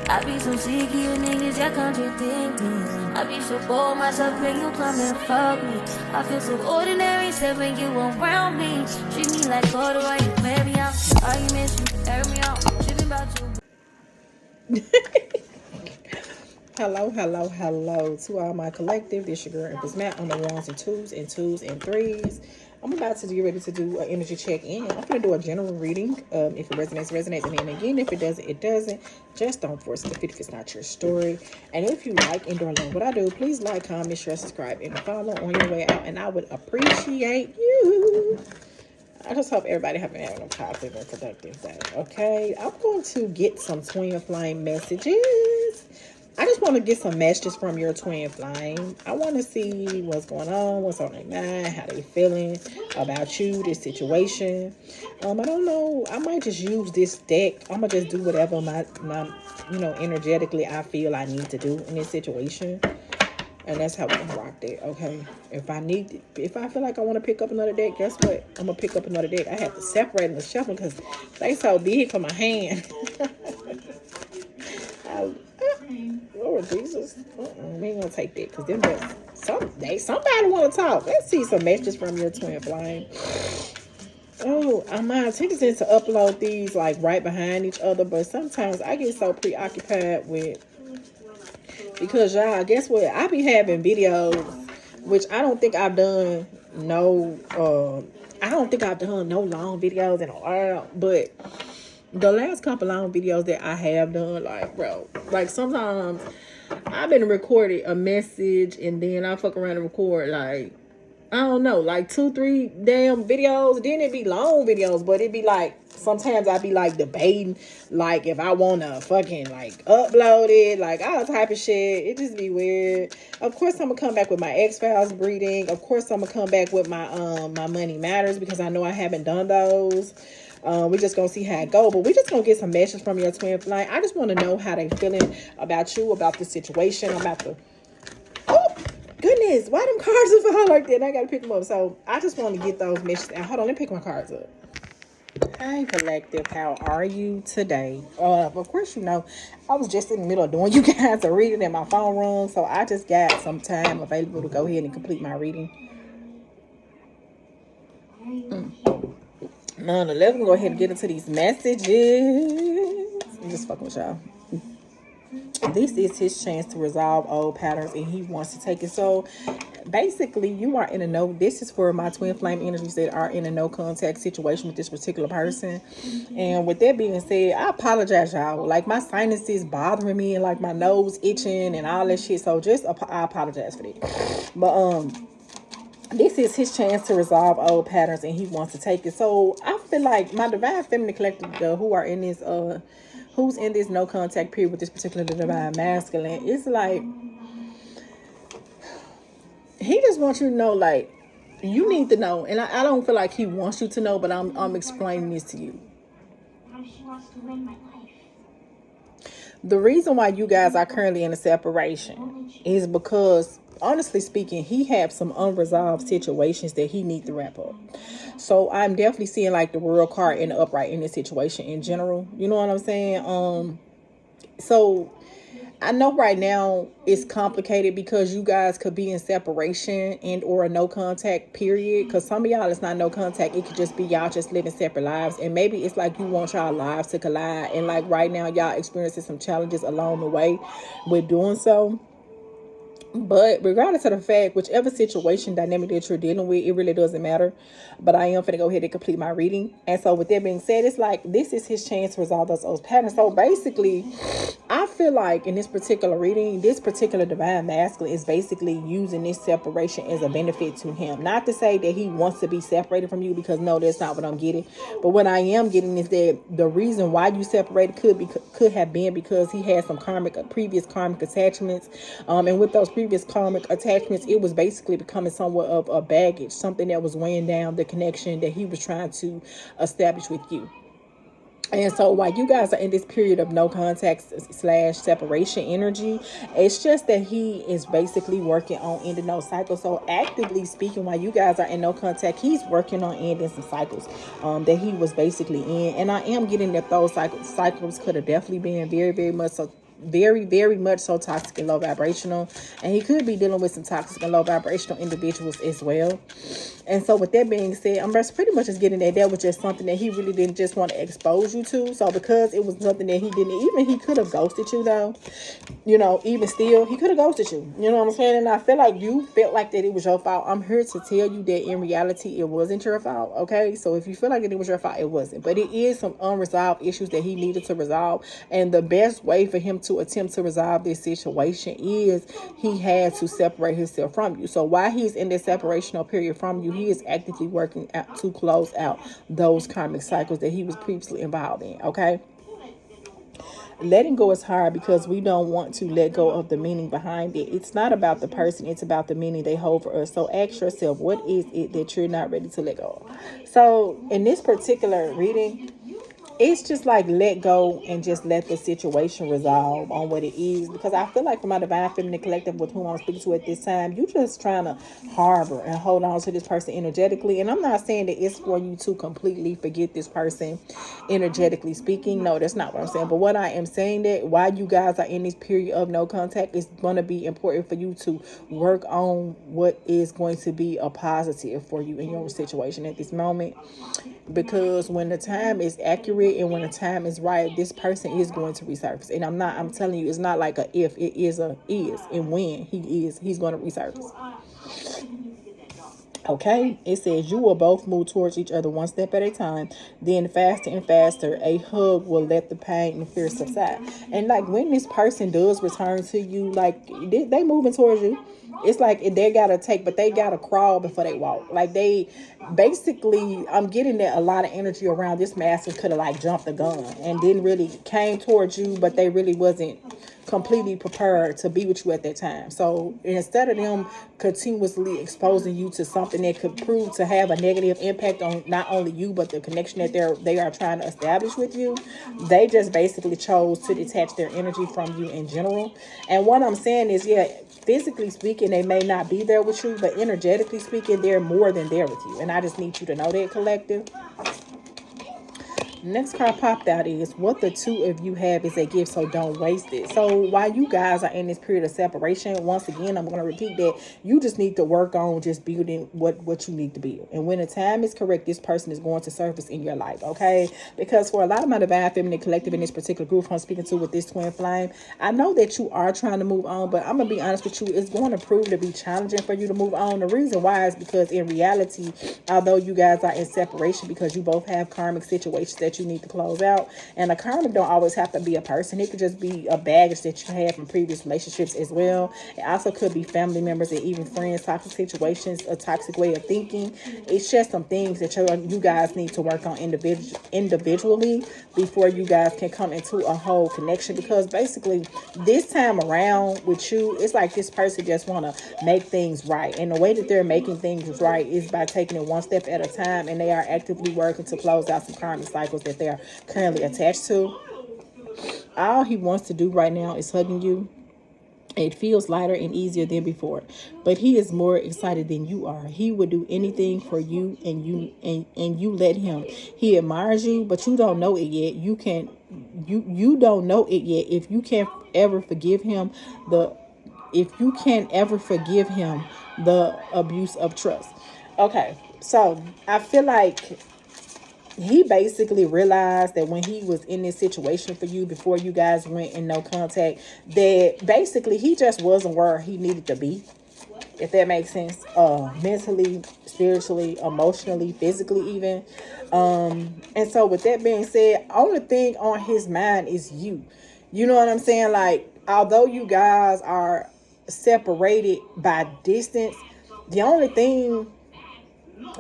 I be so sick of you niggas, y'all contradicting. I be so bold myself when you come and fuck me. I feel so ordinary, except when you around me. Treat me like water while you play me out. Arguments, you air me out. Tripping about you. Hello, hello, hello to all my collective. This your girl Empress Matt on the ones and twos and threes. I'm about to get ready to do an energy check-in. I'm going to do a general reading. If it resonates, resonates. And then again, if it doesn't, it doesn't. Just don't force it if it's not your story. And if you like and or love what I do, please like, comment, share, subscribe, and follow on your way out. And I would appreciate you. I just hope everybody having a positive and productive day. Okay, I'm going to get some twin flame messages. I just want to get some messages from your twin flame. I want to see what's going on, what's on their mind, how they feeling about you, this situation. I don't know. I might just use this deck. I'm gonna just do whatever my energetically I feel I need to do in this situation. And that's how we're gonna rock that, okay? If I feel like I want to pick up another deck, guess what? I'm gonna pick up another deck. I have to separate them and shuffle because they so big for my hand. Lord Jesus, we ain't gonna take that because them somebody want to talk. Let's see some messages from your twin flame. Oh, my intention is to upload these like right behind each other, but sometimes I get so preoccupied with. Because y'all, guess what? I be having videos, which I don't think I've done no long videos in a while. But the last couple long videos that I have done, like sometimes I've been recording a message and then I fuck around and record like, I don't know, like 2-3 damn videos. Then it be long videos, but it be like, sometimes I be like debating, like if I want to fucking like upload it, like all type of shit. It just be weird. Of course, I'm gonna come back with my X-Files breeding. Of course, I'm gonna come back with my my Money Matters because I know I haven't done those. We just gonna see how it go, but we just gonna get some messages from your twin flame. I just want to know how they feeling about you, about the situation, about the. Oh goodness, why them cards are fall like that? I gotta pick them up. So I just want to get those messages. Hold on, let me pick my cards up. Hi collective, how are you today? Of course, I was just in the middle of doing you guys a reading and my phone rung, so I just got some time available to go ahead and complete my reading. Nonetheless, we'll go ahead and get into these messages. I'm just fucking with y'all. This is his chance to resolve old patterns and he wants to take it. So basically you are in a this is for my twin flame energies that are in a no contact situation with this particular person. And with that being said, I apologize, y'all. Like my sinuses bothering me and like my nose itching and all that shit. So I apologize for that. But this is his chance to resolve old patterns and he wants to take it. So I feel like my divine feminine collective who are in this who's in this no contact period with this particular divine masculine, it's like he just wants you to know, like, you need to know. And I don't feel like he wants you to know, but I'm explaining this to you. The reason why you guys are currently in a separation is because, honestly speaking, he has some unresolved situations that he needs to wrap up. So I'm definitely seeing like the World card in the upright in this situation in general. You know what I'm saying? So I know right now it's complicated because you guys could be in separation and or a no contact period. Because some of y'all, it's not no contact. It could just be y'all just living separate lives. And maybe it's like you want y'all lives to collide. And like right now, y'all experiencing some challenges along the way with doing so. But regardless of the fact, whichever situation dynamic that you're dealing with, it really doesn't matter. But I am finna go ahead and complete my reading. And so with that being said, it's like this is his chance to resolve those old patterns. So basically, I feel like in this particular reading, this particular divine masculine is basically using this separation as a benefit to him. Not to say that he wants to be separated from you, because no, that's not what I'm getting. But what I am getting is that the reason why you separated could have been because he had some previous karmic attachments. And with those previous karmic attachments, it was basically becoming somewhat of a baggage, something that was weighing down the connection that he was trying to establish with you. And so while you guys are in this period of no contact slash separation energy, it's just that he is basically working on ending those cycles. So actively speaking, while you guys are in no contact, he's working on ending some cycles that he was basically in. And I am getting that those cycles could have definitely been very, very much so, very much so toxic and low vibrational, and he could be dealing with some toxic and low vibrational individuals as well. And so with that being said, I'm just pretty much just getting that was just something that he really didn't just want to expose you to. So because it was something that he didn't, even he could have ghosted you though, even still, he could have ghosted you. You know what I'm saying? And I feel like you felt like that it was your fault. I'm here to tell you that in reality, it wasn't your fault. Okay. So if you feel like that it was your fault, it wasn't. But it is some unresolved issues that he needed to resolve. And the best way for him to attempt to resolve this situation is he had to separate himself from you. So while he's in this separational period from you, he is actively working out to close out those karmic cycles that he was previously involved in. Okay. Letting go is hard because we don't want to let go of the meaning behind it. It's not about the person, it's about the meaning they hold for us. So ask yourself, what is it that you're not ready to let go of? So in this particular reading, it's just like let go and just let the situation resolve on what it is. Because I feel like for my divine feminine collective with whom I'm speaking to at this time, you just trying to harbor and hold on to this person energetically. And I'm not saying that it's for you to completely forget this person energetically speaking. No, that's not what I'm saying. But what I am saying that while you guys are in this period of no contact, it's going to be important for you to work on what is going to be a positive for you in your situation at this moment. Because when the time is accurate and when the time is right, this person is going to resurface. And I'm telling you, it's not like a if, it is a is. And when he's going to resurface. Okay, it says you will both move towards each other one step at a time. Then faster and faster, a hug will let the pain and fear subside. And like when this person does return to you, like they moving towards you. It's like they gotta crawl before they walk. Like they basically, I'm getting that a lot of energy around this master could have like jumped the gun and didn't really came towards you, but they really wasn't completely prepared to be with you at that time. So instead of them continuously exposing you to something that could prove to have a negative impact on not only you but the connection that they are trying to establish with you, they just basically chose to detach their energy from you in general. And what I'm saying is, yeah, physically speaking, they may not be there with you, but energetically speaking, they're more than there with you. And I just need you to know that, collective. Next card popped out is what the two of you have is a gift, so don't waste it. So while you guys are in this period of separation, once again, I'm going to repeat that you just need to work on just building what you need to build. And when the time is correct, this person is going to surface in your life, okay? Because for a lot of my divine feminine collective in this particular group I'm speaking to with this twin flame, I know that you are trying to move on, but I'm going to be honest with you, it's going to prove to be challenging for you to move on. The reason why is because in reality, although you guys are in separation because you both have karmic situations that you need to close out, and a karmic don't always have to be a person. It could just be a baggage that you had from previous relationships as well. It also could be family members and even friends, toxic situations, a toxic way of thinking. It's just some things that you guys need to work on individually before you guys can come into a whole connection. Because basically this time around with you, it's like this person just want to make things right, and the way that they're making things right is by taking it one step at a time, and they are actively working to close out some karmic cycles that they're currently attached to. All he wants to do right now is hugging you. It feels lighter and easier than before, but he is more excited than you are. He would do anything for you, and you let him. He admires you, but you don't know it yet. You don't know it yet. If you can't ever forgive him the abuse of trust. Okay, so I feel like he basically realized that when he was in this situation for you before you guys went in no contact, that basically he just wasn't where he needed to be, if that makes sense, mentally, spiritually, emotionally, physically even. And so with that being said, only thing on his mind is you. You know what I'm saying? Like, although you guys are separated by distance, the only thing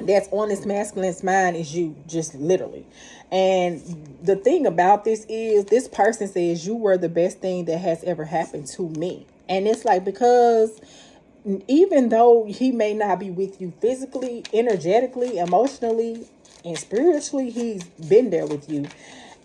that's on this masculine's mind is you, just literally. And the thing about this is this person says you were the best thing that has ever happened to me. And it's like, because even though he may not be with you physically, energetically, emotionally, and spiritually, he's been there with you.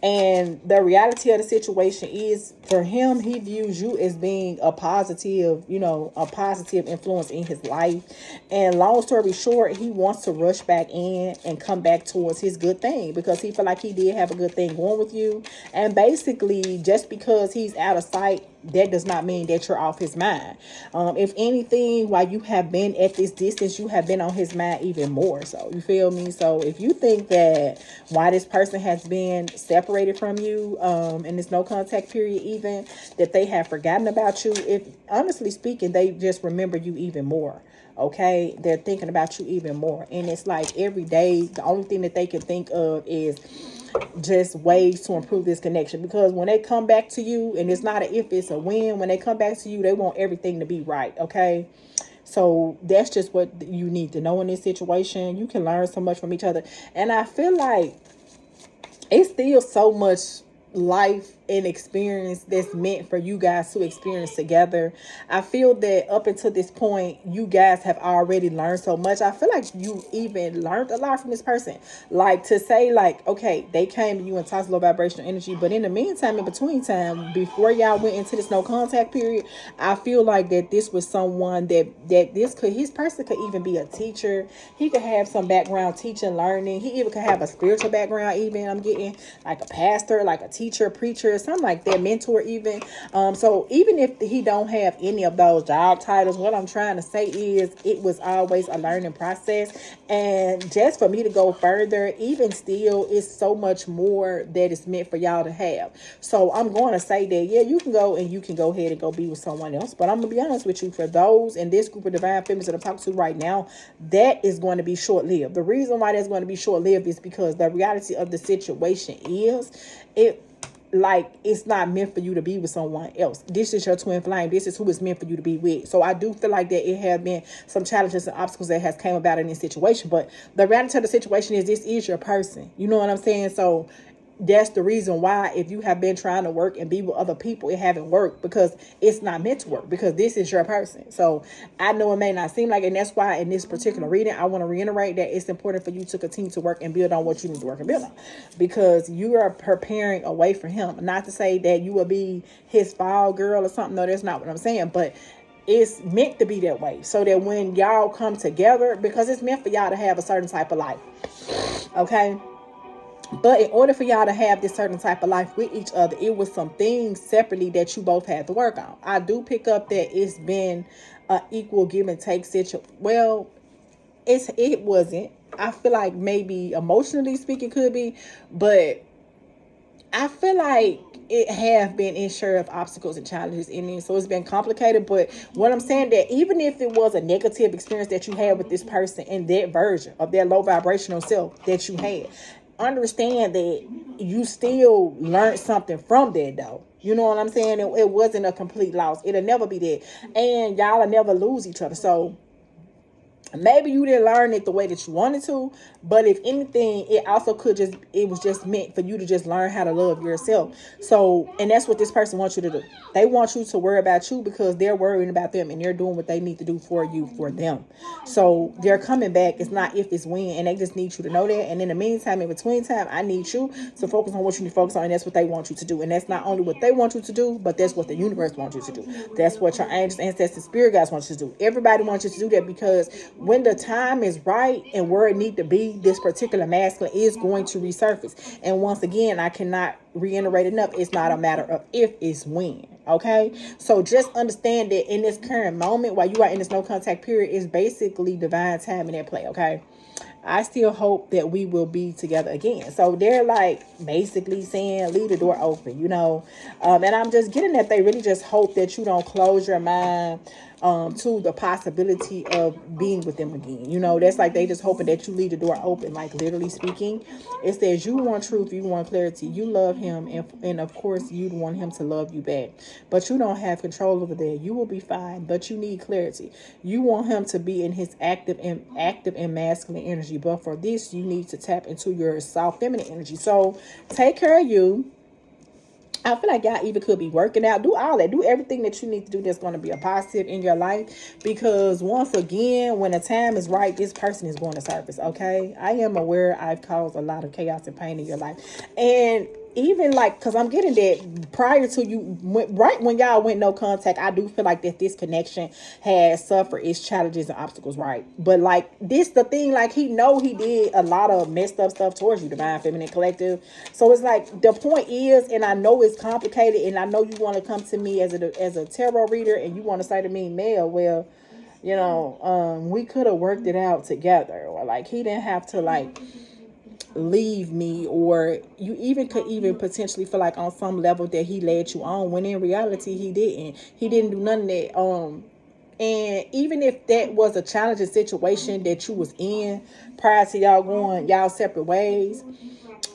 And the reality of the situation is, for him, he views you as being a positive, a positive influence in his life. And long story short, he wants to rush back in and come back towards his good thing, because he feel like he did have a good thing going with you. And basically, just because he's out of sight, that does not mean that you're off his mind. If anything, while you have been at this distance, you have been on his mind even more. So, you feel me? So if you think that why this person has been separated from you, in this no contact period, even that they have forgotten about you, if honestly speaking, they just remember you even more. Okay, they're thinking about you even more. And it's like every day, the only thing that they can think of is just ways to improve this connection. Because when they come back to you, and it's not a if, it's a when. When they come back to you, they want everything to be right. Okay, so that's just what you need to know in this situation. You can learn so much from each other. And I feel like it's still so much life and experience that's meant for you guys to experience together. I feel that up until this point, you guys have already learned so much. I feel like you even learned a lot from this person. Like, to say, like, okay, they came to you in toxic low vibrational energy, but in the meantime, in between time, before y'all went into this no contact period, I feel like that this was someone his person could even be a teacher. He could have some background teaching, learning. He even could have a spiritual background, even, I'm getting, like a pastor, like a teacher, preacher, something like that, mentor even. So even if he don't have any of those job titles, what I'm trying to say is it was always a learning process. And just for me to go further, even still, it's so much more that is meant for y'all to have. So I'm going to say that, yeah, you can go ahead and go be with someone else. But I'm going to be honest with you, for those in this group of divine feminines that I'm talking to right now, that is going to be short-lived. The reason why that's going to be short-lived is because the reality of the situation is, it's not meant for you to be with someone else. This is your twin flame. This is who it's meant for you to be with. So I do feel like that it have been some challenges and obstacles that has came about in this situation. But the reality of the situation is, this is your person. You know what I'm saying? So that's the reason why, if you have been trying to work and be with other people, it haven't worked, because it's not meant to work, because this is your person. So I know it may not seem like it, and that's why in this particular reading, I want to reiterate that it's important for you to continue to work and build on what you need to work and build on, because you are preparing a way for him. Not to say that you will be his fall girl or something. No, that's not what I'm saying. But it's meant to be that way, so that when y'all come together, because it's meant for y'all to have a certain type of life. Okay. But in order for y'all to have this certain type of life with each other, it was some things separately that you both had to work on. I do pick up that it's been an equal give and take situation. Well, it wasn't. I feel like maybe emotionally speaking could be, but I feel like it have been in share of obstacles and challenges in it. So it's been complicated. But what I'm saying, that even if it was a negative experience that you had with this person and that version of their low vibrational self that you had, understand that you still learned something from that, though. You know what I'm saying? It wasn't a complete loss. It'll never be that. And y'all will never lose each other. So maybe you didn't learn it the way that you wanted to, but if anything, it was just meant for you to just learn how to love yourself. So, and that's what this person wants you to do. They want you to worry about you, because they're worrying about them, and they're doing what they need to do for you, for them. So they're coming back. It's not if, it's when, and they just need you to know that. And in the meantime, in between time, I need you to focus on what you need to focus on, and that's what they want you to do. And that's not only what they want you to do, but that's what the universe wants you to do. That's what your angels, ancestors, spirit guides want you to do. Everybody wants you to do that, because when the time is right and where it need to be, this particular masculine is going to resurface. And once again, I cannot reiterate enough, it's not a matter of if, it's when. Okay, so just understand that in this current moment, while you are in this no contact period, is basically divine timing at play. Okay, I still hope that we will be together again. So they're like basically saying, leave the door open, and I'm just getting that they really just hope that you don't close your mind to the possibility of being with them again. That's like they just hoping that you leave the door open, like literally speaking. It says you want truth, you want clarity, you love him, and of course you'd want him to love you back. But you don't have control over that. You will be fine, but you need clarity. You want him to be in his active and masculine energy, but for this you need to tap into your soft feminine energy. So take care of you. I feel like y'all even could be working out. Do all that. Do everything that you need to do that's going to be a positive in your life. Because once again, when the time is right, this person is going to surface. Okay? I am aware I've caused a lot of chaos and pain in your life. And even like, because I'm getting that prior to you right when y'all went no contact, I do feel like that this connection has suffered its challenges and obstacles, right? But like this the thing, like he did a lot of messed up stuff towards you, Divine Feminine Collective. So it's like the point is, and I know it's complicated, and I know you want to come to me as a tarot reader, and you want to say to me, Mel, well, we could have worked it out together, or like he didn't have to like leave me, or you even could even potentially feel like on some level that he led you on, when in reality he didn't do none of that. And even if that was a challenging situation that you was in prior to y'all going y'all separate ways,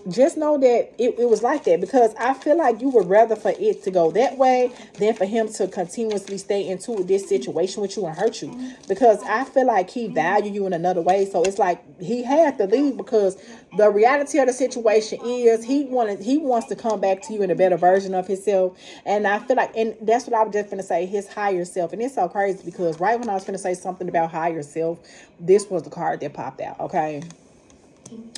just know that it was like that, because I feel like you would rather for it to go that way than for him to continuously stay into this situation with you and hurt you, because I feel like he valued you in another way. So it's like he had to leave, because the reality of the situation is he wants to come back to you in a better version of himself. And I feel like, and that's what I was just gonna say, his higher self. And it's so crazy because right when I was gonna say something about higher self, this was the card that popped out. Okay,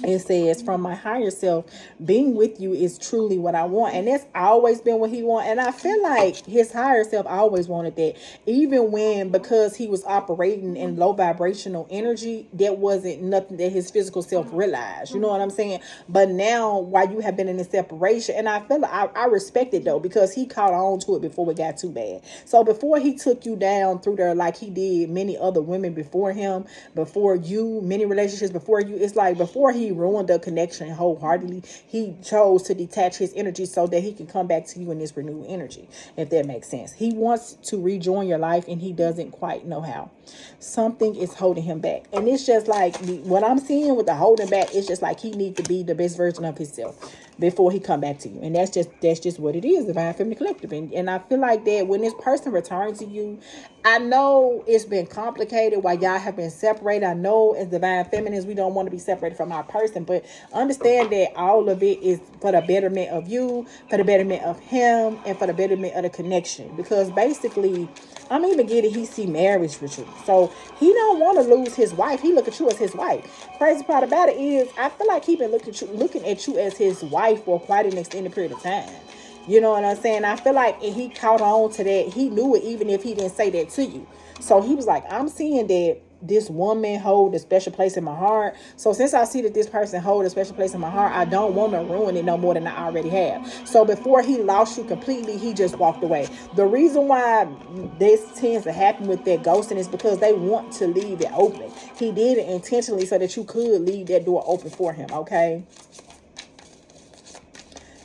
it says, from my higher self, being with you is truly what I want. And that's always been what he want. And I feel like his higher self always wanted that, even when, because he was operating in low vibrational energy, that wasn't nothing that his physical self realized. You know what I'm saying? But now, while you have been in this separation, and I feel like I respect it though, because he caught on to it before it got too bad. So before he took you down through there, like he did many other women before him, before you, many relationships before you, it's like before he ruined the connection wholeheartedly, he chose to detach his energy so that he can come back to you in this renewed energy, if that makes sense. He wants to rejoin your life and he doesn't quite know how. Something is holding him back, and it's just like what I'm seeing with the holding back. It's just like he needs to be the best version of himself before he come back to you, and that's just what it is, Divine Feminine Collective. And I feel like that when this person returns to you, I know it's been complicated while y'all have been separated. I know as Divine Feminines we don't want to be separated from our person, but understand that all of it is for the betterment of you, for the betterment of him, and for the betterment of the connection. Because basically, I'm even getting he see marriage with you, so he don't want to lose his wife. He look at you as his wife. Crazy part about it is, I feel like he been looking at you as his wife for quite an extended period of time. You know what I'm saying? I feel like he caught on to that. He knew it even if he didn't say that to you. So he was like, I'm seeing that this woman hold a special place in my heart. So since I see that this person hold a special place in my heart, I don't want to ruin it no more than I already have. So before he lost you completely, he just walked away. The reason why this tends to happen with that ghosting is because they want to leave it open. He did it intentionally so that you could leave that door open for him, okay?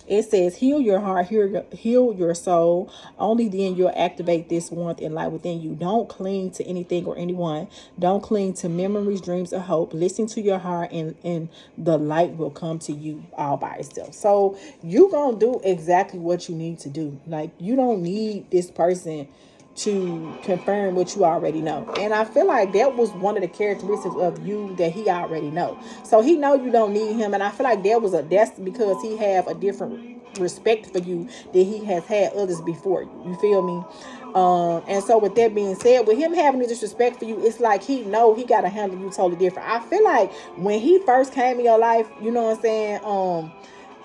It says, heal your heart, heal your soul. Only then you'll activate this warmth and light within you. Don't cling to anything or anyone. Don't cling to memories, dreams, or hope. Listen to your heart, and the light will come to you all by itself. So you gonna do exactly what you need to do. Like, you don't need this person to confirm what you already know. And I feel like that was one of the characteristics of you that he already know. So he know you don't need him, and I feel like that's because he have a different respect for you than he has had others before you. You feel me? And so with that being said, with him having this respect for you, it's like he know he gotta handle you totally different. I feel like when he first came in your life, you know what I'm saying,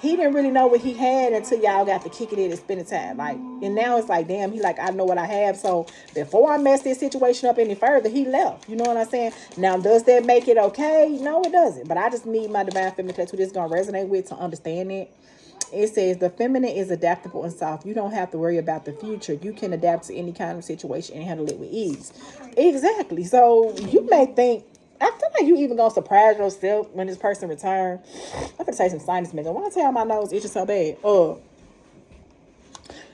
he didn't really know what he had until y'all got to kick it in and spending time. Like, and now it's like, damn, he like, I know what I have. So before I mess this situation up any further, he left. You know what I'm saying? Now, does that make it okay? No, it doesn't. But I just need my Divine Feminine Collective who this is going to resonate with to understand it. It says, the feminine is adaptable and soft. You don't have to worry about the future. You can adapt to any kind of situation and handle it with ease. Exactly. So you may think, I feel like you even gonna surprise yourself when this person return. I'm gonna say some sinus makeup. Why I tell my nose itching so bad?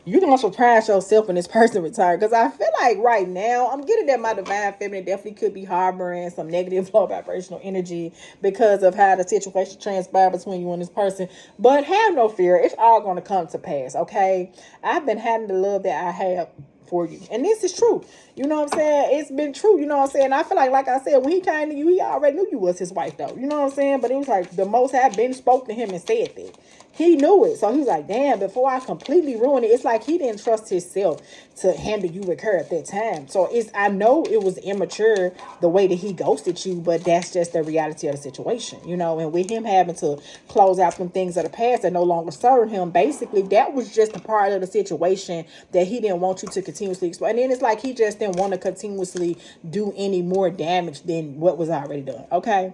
You gonna surprise yourself when this person return. Because I feel like right now, I'm getting that my Divine Feminine definitely could be harboring some negative low vibrational energy because of how the situation transpired between you and this person. But have no fear. It's all gonna come to pass, okay? I've been having the love that I have for you, and this is true. You know what I'm saying? It's been true. You know what I'm saying? I feel like I said, when he came to you, he already knew you was his wife, though. You know what I'm saying? But it was like the Most High been spoke to him and said that He knew it. So he's like, damn, before I completely ruin it, it's like he didn't trust himself to handle you with her at that time. So I know it was immature the way that he ghosted you, but that's just the reality of the situation, you know. And with him having to close out some things of the past that no longer serve him, basically that was just a part of the situation that he didn't want you to continuously explore. And then it's like he just didn't want to continuously do any more damage than what was already done. Okay.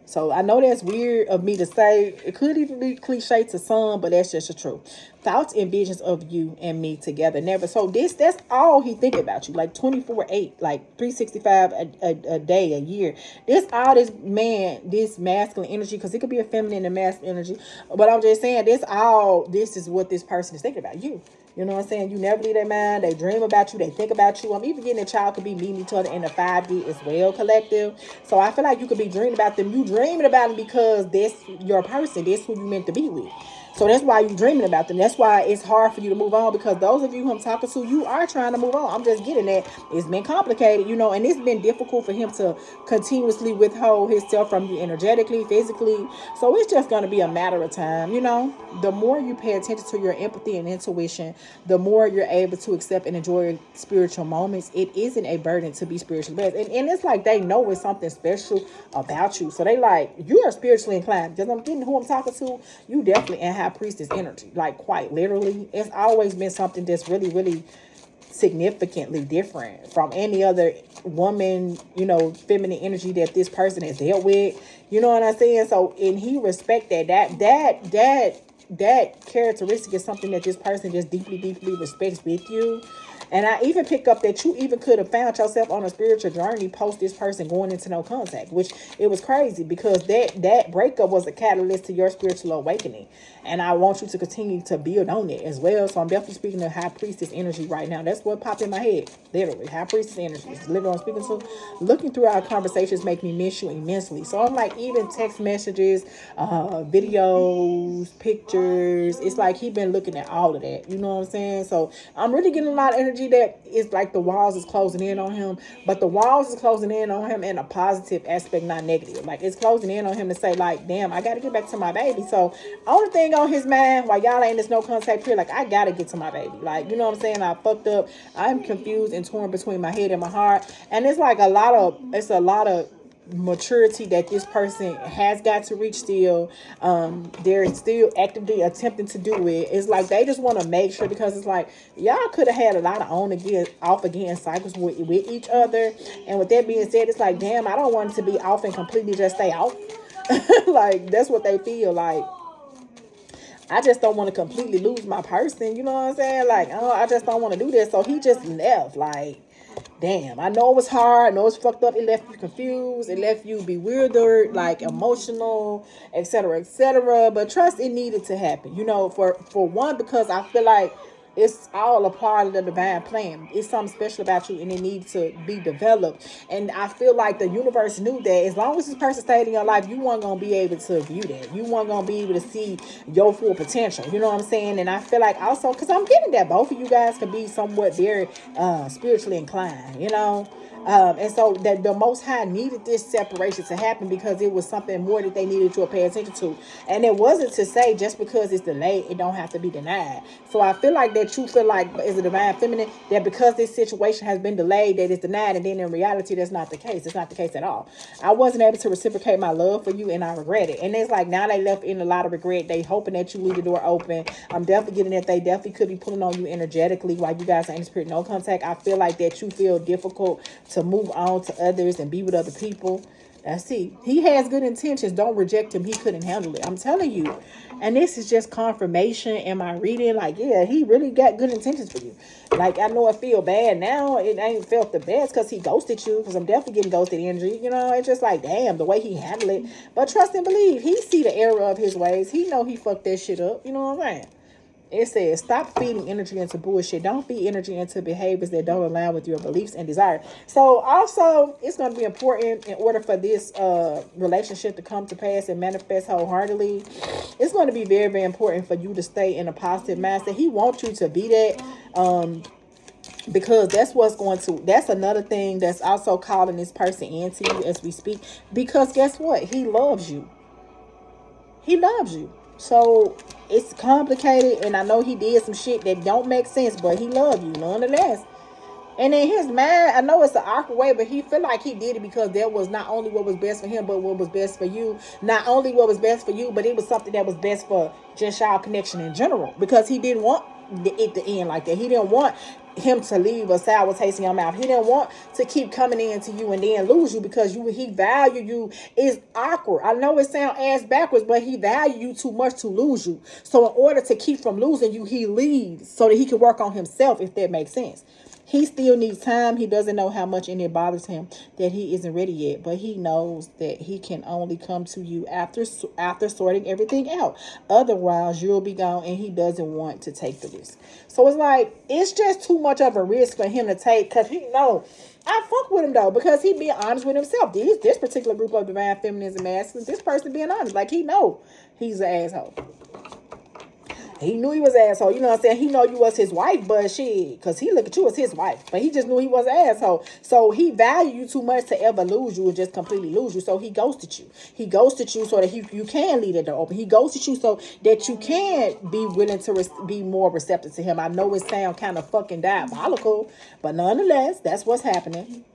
So I know that's weird of me to say. It could even be cliche to some, but that's just the truth. Thoughts and visions of you and me together. Never. So that's all he think about you. Like 24/8, like 365 a day, a year. This all this man, this masculine energy, because it could be a feminine and masculine energy. But I'm just saying this is what this person is thinking about you. You know what I'm saying? You never leave their mind. They dream about you. They think about you. I'm even getting a child could be meeting each other in the 5D as well, collective. So I feel like you could be dreaming about them. You dreaming about them because that's your person. That's who you meant to be with. So that's why you're dreaming about them. That's why it's hard for you to move on, because those of you who I'm talking to, you are trying to move on. I'm just getting that it's been complicated, you know, and it's been difficult for him to continuously withhold himself from you energetically, physically. So it's just going to be a matter of time, you know. The more you pay attention to your empathy and intuition, the more you're able to accept and enjoy spiritual moments. It isn't a burden to be spiritually blessed. And it's like they know it's something special about you. So they like, you are spiritually inclined. Because I'm getting who I'm talking to, you definitely in high priestess energy. Like quite literally. It's always been something that's really, really significantly different from any other woman, you know, feminine energy that this person has dealt with. You know what I'm saying? So, and he respect that characteristic is something that this person just deeply, deeply respects with you. And I even pick up that you even could have found yourself on a spiritual journey post this person going into no contact, which it was crazy because that breakup was a catalyst to your spiritual awakening. And I want you to continue to build on it as well. So I'm definitely speaking of high priestess energy right now. That's what popped in my head. Literally, high priestess energy. It's literally I'm speaking to. Looking through our conversations make me miss you immensely. So I'm like, even text messages, videos, pictures. It's like he been looking at all of that. You know what I'm saying? So I'm really getting a lot of energy that is like the walls is closing in on him. But the walls is closing in on him in a positive aspect, not negative. Like it's closing in on him to say like, damn, I got to get back to my baby. So only thing on his mind while y'all ain't this no contact period, like I gotta get to my baby. Like, you know what I'm saying? I fucked up. I'm confused and torn between my head and my heart. And it's like a lot of maturity that this person has got to reach still. They're still actively attempting to do it. It's like they just want to make sure, because it's like y'all could have had a lot of on again, off again cycles with each other. And with that being said, it's like, damn, I don't want it to be off and completely just stay off. Like that's what they feel like. I just don't want to completely lose my person. You know what I'm saying? Like, oh, I just don't want to do this. So he just left. Like, damn, I know it was hard. I know it's fucked up. It left you confused. It left you bewildered, like emotional, etc., etc. But trust, it needed to happen. You know, for one, because I feel like it's all a part of the divine plan. It's something special about you and it needs to be developed. And I feel like the universe knew that as long as this person stayed in your life, you weren't going to be able to view that. You weren't going to be able to see your full potential. You know what I'm saying? And I feel like also, because I'm getting that both of you guys could be somewhat very spiritually inclined, you know? And so that the Most High needed this separation to happen because it was something more that they needed to pay attention to. And it wasn't to say just because it's delayed, it don't have to be denied. So I feel like that you feel like as a divine feminine that because this situation has been delayed, that it's denied. And then in reality, that's not the case. It's not the case at all. I wasn't able to reciprocate my love for you and I regret it. And it's like now they left in a lot of regret. They hoping that you leave the door open. I'm definitely getting that they definitely could be pulling on you energetically while you guys are in spirit no contact. I feel like that you feel difficult to move on to others and be with other people. That's it. He has good intentions. Don't reject him. He couldn't handle it. I'm telling you. And this is just confirmation in my reading. Like, yeah, he really got good intentions for you. Like, I know I feel bad now. It ain't felt the best because he ghosted you. Because I'm definitely getting ghosted energy. You know, it's just like, damn, the way he handled it. But trust and believe. He see the error of his ways. He know he fucked that shit up. You know what I'm saying? It says, stop feeding energy into bullshit. Don't feed energy into behaviors that don't align with your beliefs and desire. So also, it's going to be important in order for this relationship to come to pass and manifest wholeheartedly. It's going to be very, very important for you to stay in a positive mindset. He wants you to be that. Because that's another thing that's also calling this person into you as we speak. Because guess what? He loves you. He loves you. So it's complicated, and I know he did some shit that don't make sense, but he loved you nonetheless. And in his mind, I know it's an awkward way, but he feel like he did it because that was not only what was best for him, but what was best for you. Not only what was best for you, but it was something that was best for just y'all connection in general. Because he didn't want it to end like that. He didn't want him to leave a sour taste in your mouth. He didn't want to keep coming into you and then lose you because he value you. Is awkward. I know it sounds ass backwards, but he value you too much to lose you. So in order to keep from losing you, he leaves so that he can work on himself, if that makes sense. He still needs time. He doesn't know how much and it bothers him that he isn't ready yet. But he knows that he can only come to you after sorting everything out. Otherwise, you'll be gone, and he doesn't want to take the risk. So it's like, it's just too much of a risk for him to take, because he know. I fuck with him though, because he being honest with himself. This particular group of divine feminines and masculines, this person being honest, like he know he's an asshole. He knew he was an asshole. You know what I'm saying? He know you was his wife, but shit, because he look at you as his wife. But he just knew he was an asshole. So he valued you too much to ever lose you and just completely lose you. So he ghosted you. He ghosted you so that you can leave the door open. He ghosted you so that you can be willing to be more receptive to him. I know it sounds kind of fucking diabolical, but nonetheless, that's what's happening.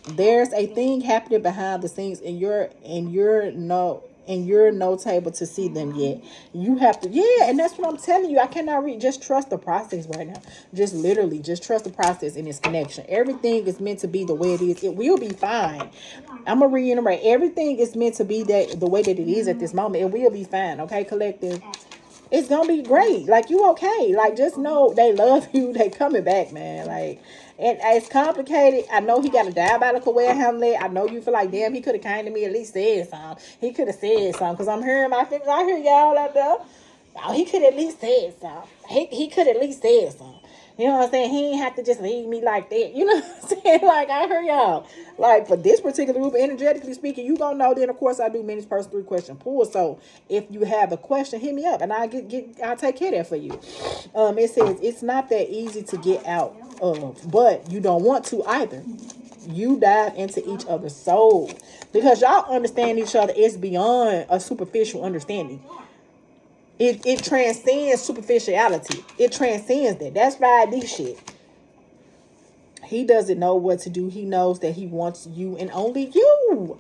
There's a thing happening behind the scenes, and you're not able to see them yet. You have to, and that's what I'm telling you. I cannot just trust the process right now. Just literally, just trust the process in this connection. Everything is meant to be the way it is. It will be fine. I'm gonna reiterate. Everything is meant to be the way that it is at this moment. It will be fine. Okay, collective. It's gonna be great. Like, you okay. Like, just know they love you. They coming back, man. Like, and it's complicated. I know he got a diabolical way of handling it. I know you feel like, damn, he could have came to me, at least said something. He could have said something. Because I'm hearing my fingers. I hear y'all out there. Oh, he could at least said something. He could at least said something. You know what I'm saying? He ain't have to just leave me like that. You know what I'm saying? Like, I heard y'all. Like, for this particular group, energetically speaking, you gonna know. Then, of course, I do Minnie's Personal 3-question pool. So, if you have a question, hit me up, and I'll take care of that for you. It says, it's not that easy to get out of, but you don't want to either. You dive into each other's soul. Because y'all understand each other. It's beyond a superficial understanding. It transcends superficiality. It transcends that. That's 5D shit. He doesn't know what to do. He knows that he wants you and only you.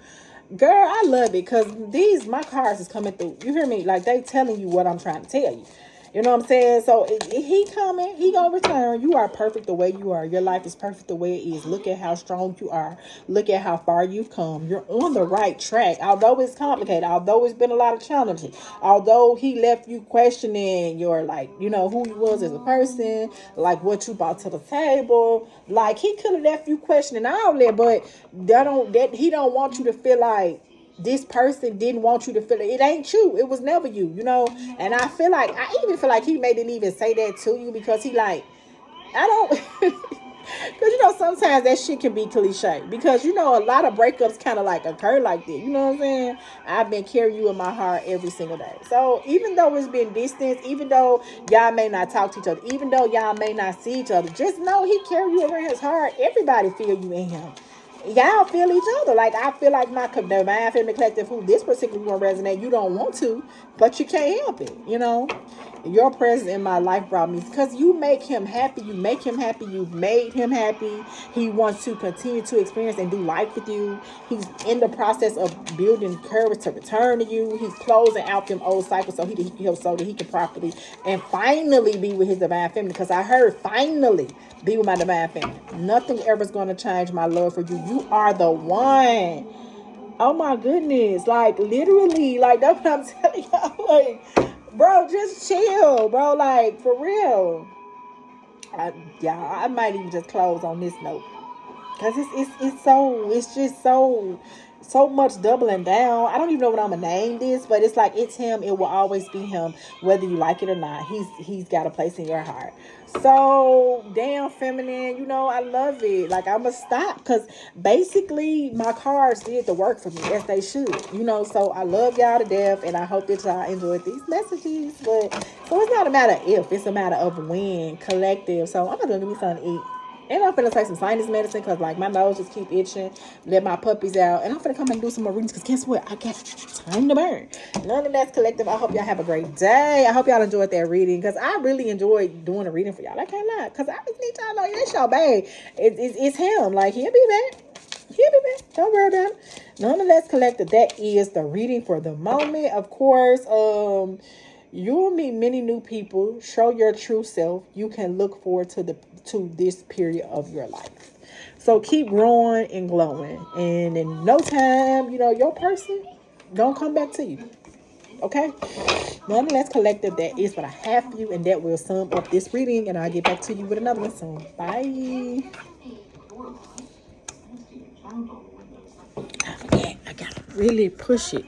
Girl, I love it because my cards is coming through. You hear me? Like, they telling you what I'm trying to tell you. You know what I'm saying? So he coming, he gonna return. You are perfect the way you are. Your life is perfect the way it is. Look at how strong you are. Look at how far you've come. You're on the right track. Although it's complicated, although it's been a lot of challenges, although he left you questioning your, like, you know, who you was as a person, like what you brought to the table. Like, he could have left you questioning all that, but he don't want you to feel like this person didn't want you to feel it. It ain't you. It was never you, you know? And I even feel like he may didn't even say that to you because he like, I don't, because, you know, sometimes that shit can be cliche because, you know, a lot of breakups kind of like occur like that. You know what I'm saying? I've been carrying you in my heart every single day. So even though it's been distance, even though y'all may not talk to each other, even though y'all may not see each other, just know he carry you around his heart. Everybody feel you in him. Y'all feel each other. Like, I feel like my divine feminine collective, who this particular one resonate, you don't want to, but you can't help it. You know, your presence in my life brought me, because you make him happy. You make him happy. You've made him happy. He wants to continue to experience and do life with you. He's in the process of building courage to return to you. He's closing out them old cycles so that he can properly and finally be with his divine feminine. Because I heard finally be with my divine feminine. Nothing ever is going to change my love for you. You are the one. Oh my goodness. Like, literally, like, that's what I'm telling y'all. Like, bro, just chill, bro. Like, for real. I might even just close on this note. Because it's just so much doubling down. I don't even know what I'm gonna name this, but it's like, it's him. It will always be him, whether you like it or not. He's got a place in your heart. So damn feminine, you know, I love it. Like, I'm gonna stop because basically my cards did the work for me, as they should, you know. So I love y'all to death, and I hope that y'all enjoyed these messages. But so it's not a matter of if, it's a matter of when. Collective. So I'm gonna give me something to eat. And I'm finna take some sinus medicine because, like, my nose just keep itching. Let my puppies out. And I'm finna come and do some more readings because guess what? I got time to burn. Nonetheless, collective, I hope y'all have a great day. I hope y'all enjoyed that reading because I really enjoyed doing a reading for y'all. I can't lie because I just need y'all to know that's your babe. It's him. Like, he'll be back. He'll be back. Don't worry about it. Nonetheless, collective, that is the reading for the moment. Of course, you will meet many new people. Show your true self. You can look forward to this period of your life. So keep growing and glowing. And in no time, your person gonna come back to you. Okay? Nonetheless, collective, that is what I have for you. And that will sum up this reading. And I'll get back to you with another one soon. Bye. I gotta really push it.